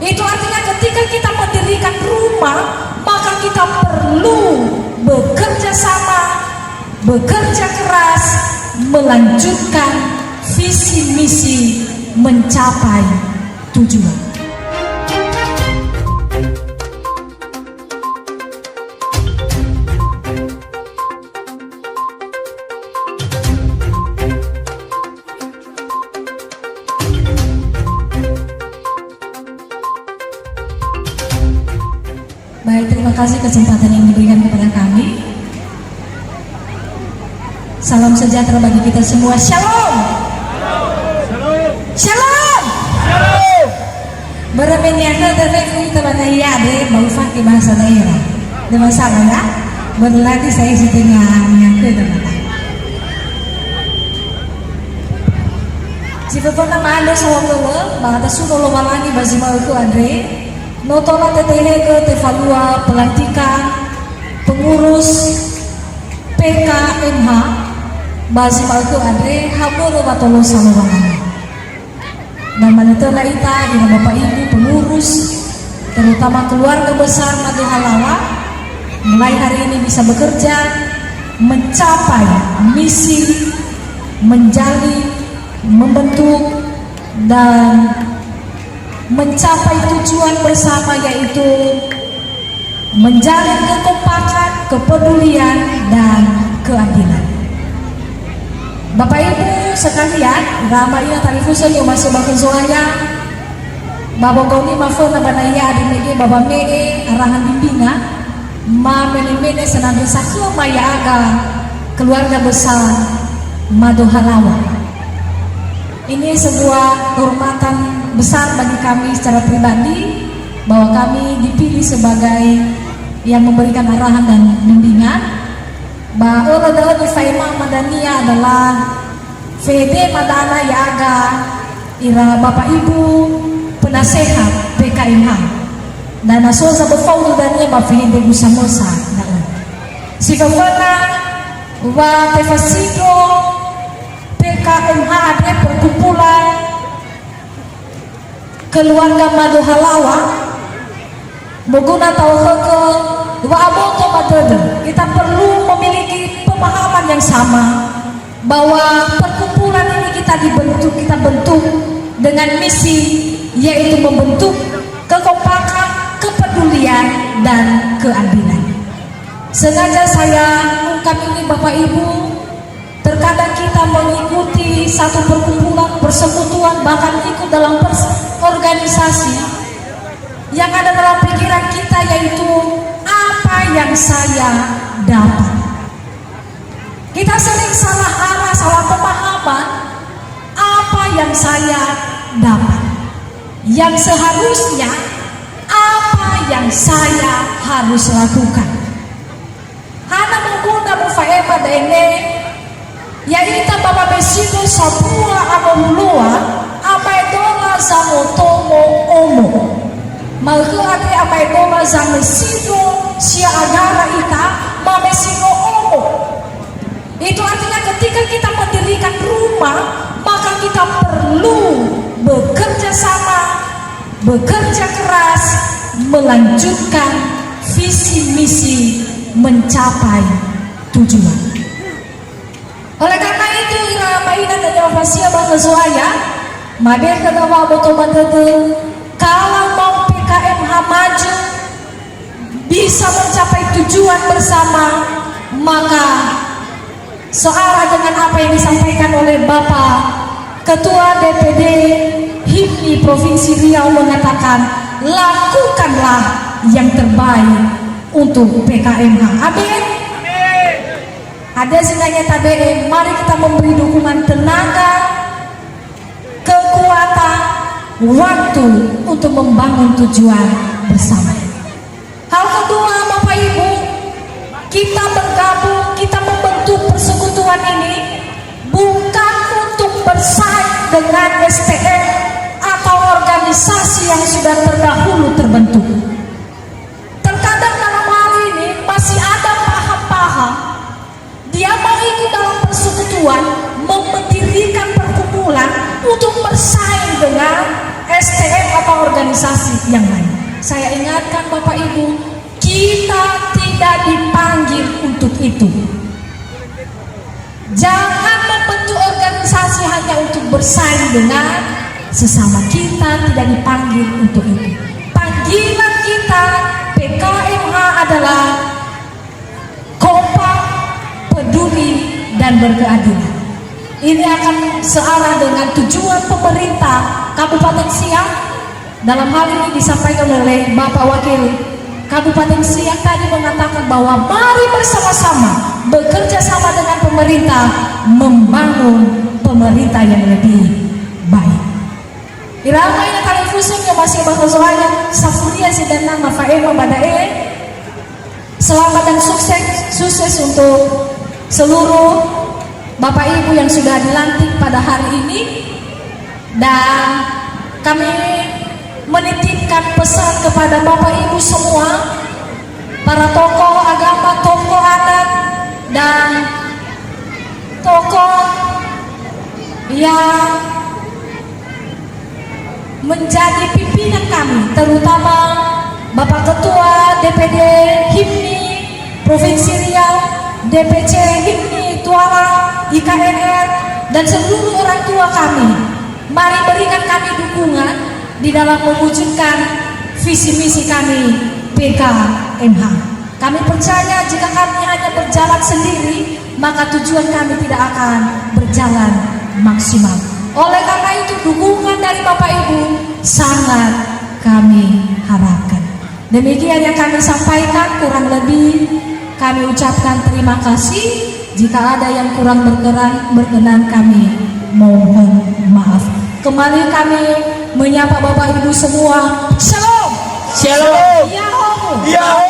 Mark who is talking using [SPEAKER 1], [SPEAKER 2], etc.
[SPEAKER 1] Itu artinya ketika kita mendirikan rumah, maka kita perlu bekerja sama, bekerja keras, melanjutkan visi misi mencapai tujuan. Baik, terima kasih kesempatan yang diberikan kepada kami. Salam sejahtera bagi kita semua. Shalom. Shalom. Shalom. Beremeniana terlebih kita banaya deh, mau pakai bahasa daerah. Tidak masalah ya. Berlatih saya setengah menyangkut teman-teman. Jika pernah ada soal bahasa sudah lama lagi basi mau ke Andre. Notola TTH ke Tevalua pelantikan pengurus PKMH basi mau ke Andre habur batolo salawang. Dan manetola ita ina bapak ibu pengurus terutama keluarga besar Madu Halawa mulai hari ini bisa bekerja mencapai misi menjalin, membentuk dan mencapai tujuan bersama, yaitu menjalin kekompakan, kepedulian dan keadilan. Bapak Ibu sekalian, ramai tadi fuson yang masih makan soalnya Bapak Goni mafona banaya di mege Bapak mege arahan bimbingan ma mene senantiasa maya aga keluarga besar Madu Halawa. Ini sebuah kehormatan besar bagi kami secara pribadi bahwa kami dipilih sebagai yang memberikan arahan dan bimbingan. Bahwa adalah Faima Madania adalah VD Madana Yaga ira Bapak Ibu penasehat PKMH dan asosa berfaudu dan nya bafihinde gusamosa si kafana wa tefasido PKMH ada perkumpulan keluarga Madu Halawa Moguna tahu ke wa aboto matede. Kita perlu memiliki pemahaman yang sama bahwa perkumpulan ini kita bentuk dengan misi, yaitu membentuk kekompakan, kepedulian dan keadilan. Sengaja saya ungkap ini Bapak Ibu, terkadang kita mengikuti satu perkumpulan, persekutuan, bahkan ikut dalam organisasi yang ada dalam pikiran kita, yaitu apa yang saya dapat. Kita sering salah arah, salah pemahaman apa yang saya dapat. Yang seharusnya apa yang saya harus lakukan. Hana menggunakan mufaema dene yaita baba besino sapua amolua amaedola zamotomo omo. Malhati amaedola zamesino sia agara ita mamesino omo. Itu artinya ketika kita mendirikan rumah, maka kita perlu bekerja sama, bekerja keras, melanjutkan visi misi mencapai tujuan. Oleh karena itu, iramaina dan yawasia bahasa Suaya, mader kedawa botoban kalau mau PKMH maju bisa mencapai tujuan bersama, maka searah dengan apa yang disampaikan oleh Bapak Ketua DPD HIPMI Provinsi Riau mengatakan, lakukanlah yang terbaik untuk PKMH. Amin. Ada sinanya TBM, mari kita memberi dukungan tenaga, kekuatan, waktu untuk membangun tujuan bersama. Hal kedua, Bapak Ibu, kita bergabung, kita membentuk persekutuan ini bukan untuk bersaing dengan STM atau organisasi yang sudah terdahulu terbentuk. Terkadang dalam hal ini masih ada paham-paham dia mau ikut dalam persekutuan, mendirikan perkumpulan untuk bersaing dengan STM atau organisasi. yang lain. Saya ingatkan Bapak Ibu, kita tidak dipanggil untuk itu. Jangan membentuk organisasi hanya untuk bersaing dengan sesama. Kita tidak dipanggil untuk itu. Panggilan kita PKMH adalah kompak, peduli, dan berkeadilan. Ini akan searah dengan tujuan pemerintah Kabupaten Siak. Dalam hal ini disampaikan oleh Bapak Wakil Kabupaten Siak tadi mengatakan bahwa mari bersama-sama bekerja sama dengan pemerintah membangun pemerintah yang lebih baik. Irama yang kali fusung yang masih berkesuaian Safuria Sidana Mafaema Badae. Selamat dan sukses untuk seluruh Bapak Ibu yang sudah dilantik pada hari ini, dan kami menitipkan pesan kepada Bapak Ibu semua, para tokoh agama, tokoh adat, dan tokoh yang menjadi pimpinan kami, terutama Bapak Ketua DPD HIPMI Provinsi Riau, DPC HIPMI Tuara, IKNR, dan seluruh orang tua kami. Mari berikan kami dukungan di dalam mewujudkan visi misi kami PKMH. Kami percaya jika kami hanya berjalan sendiri, maka tujuan kami tidak akan berjalan maksimal. Oleh karena itu, dukungan dari Bapak Ibu sangat kami harapkan. Demikian yang kami sampaikan, kurang lebih kami ucapkan terima kasih. Jika ada yang kurang berkenan kami mohon maaf. Kembali kami menyapa Bapak Ibu semua. Shalom.
[SPEAKER 2] Shalom.
[SPEAKER 1] Yahoo.
[SPEAKER 2] Yahoo.